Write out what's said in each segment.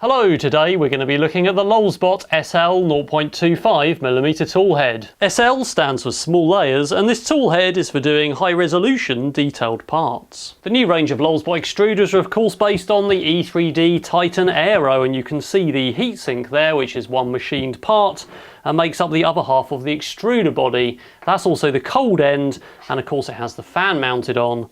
Hello, today we're going to be looking at the Lulzbot SL 0.25mm toolhead. SL stands for small layers, and this toolhead is for doing high resolution detailed parts. The new range of Lulzbot extruders are of course based on the E3D Titan Aero, and you can see the heatsink there, which is one machined part and makes up the other half of the extruder body. That's also the cold end, and of course it has the fan mounted on.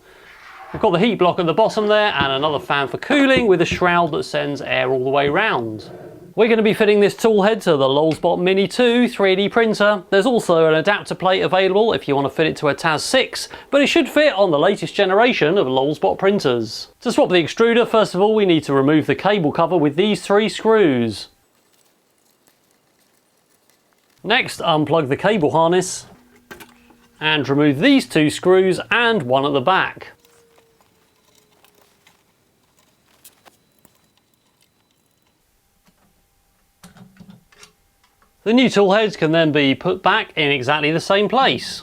We've got the heat block at the bottom there and another fan for cooling with a shroud that sends air all the way round. We're going to be fitting this toolhead to the Lulzbot Mini 2 3D printer. There's also an adapter plate available if you want to fit it to a TAS 6, but it should fit on the latest generation of Lulzbot printers. To swap the extruder, first of all we need to remove the cable cover with these 3 screws. Next, unplug the cable harness and remove these 2 screws and one at the back. The new toolheads can then be put back in exactly the same place.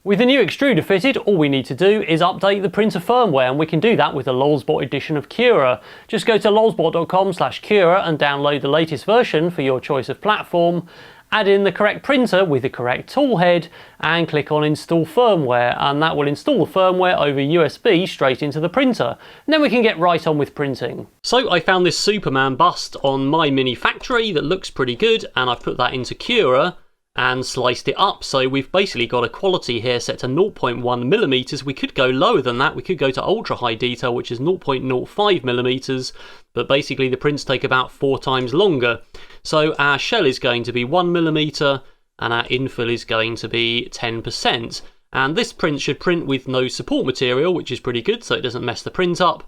With the new extruder fitted, all we need to do is update the printer firmware, and we can do that with the Lulzbot edition of Cura. Just go to lulzbot.com/Cura and download the latest version for your choice of platform. Add in the correct printer with the correct toolhead and click on install firmware, and that will install the firmware over USB straight into the printer. And then we can get right on with printing. So I found this Superman bust on my mini factory that looks pretty good, and I've put that into Cura and sliced it up. So we've basically got a quality here set to 0.1mm. We could go lower than that, we could go to ultra high detail, which is 0.05mm, but basically the prints take about 4 times longer. So our shell is going to be 1mm and our infill is going to be 10%. And this print should print with no support material, which is pretty good, so it doesn't mess the print up.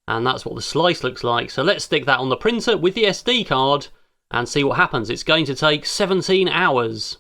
And that's what the slice looks like. So let's stick that on the printer with the SD card and see what happens. It's going to take 17 hours.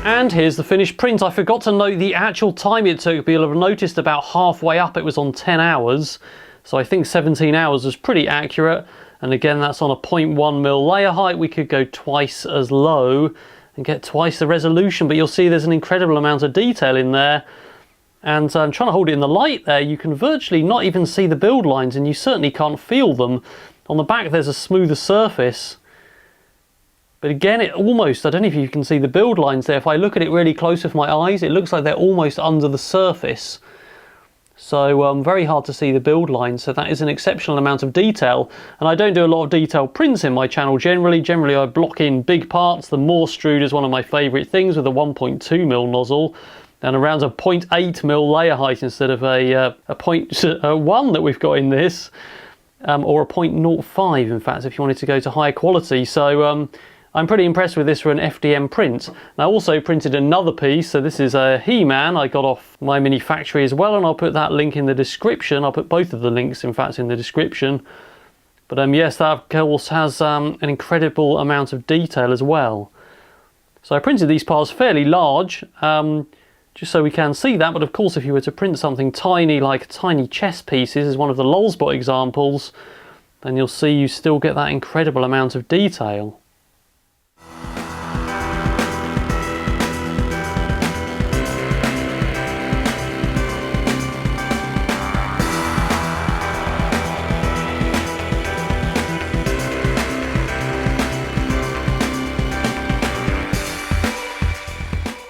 And here's the finished print. I forgot to note the actual time it took, but you'll have noticed about halfway up it was on 10 hours. So I think 17 hours was pretty accurate. And again, that's on a 0.1mm layer height. We could go twice as low and get twice the resolution, but you'll see there's an incredible amount of detail in there. And I'm trying to hold it in the light there. You can virtually not even see the build lines, and you certainly can't feel them. On the back there's a smoother surface. But again, it almost, I don't know if you can see the build lines there. If I look at it really close with my eyes, it looks like they're almost under the surface. So very hard to see the build lines. So that is an exceptional amount of detail. And I don't do a lot of detailed prints in my channel generally. Generally I block in big parts. The Morse extruder is one of my favourite things with a 1.2mm nozzle and around a 0.8mm layer height instead of a 0.1 that we've got in this. Or a 0.05 in fact, if you wanted to go to higher quality. So I'm pretty impressed with this for an FDM print. And I also printed another piece, so this is a He-Man I got off my mini factory as well, and I'll put that link in the description. I'll put both of the links in fact in the description. But yes, that of course has an incredible amount of detail as well. So I printed these parts fairly large, just so we can see that, but of course if you were to print something tiny like tiny chess pieces as one of the Lulzbot examples, then you'll see you still get that incredible amount of detail.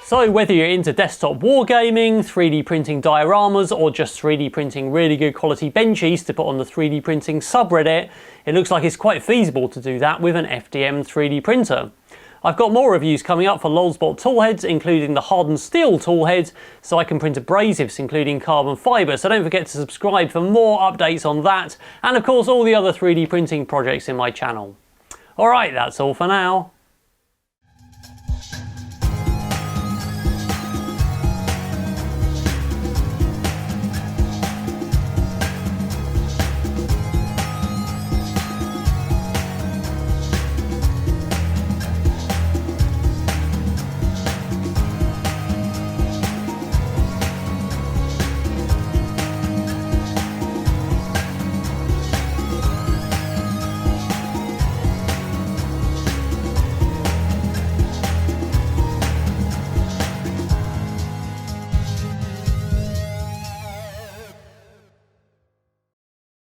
So whether you're into desktop wargaming, 3D printing dioramas, or just 3D printing really good quality benchies to put on the 3D printing subreddit, it looks like it's quite feasible to do that with an FDM 3D printer. I've got more reviews coming up for Lulzbot toolheads, including the hardened steel toolhead, so I can print abrasives, including carbon fibre, so don't forget to subscribe for more updates on that, and of course all the other 3D printing projects in my channel. Alright, that's all for now.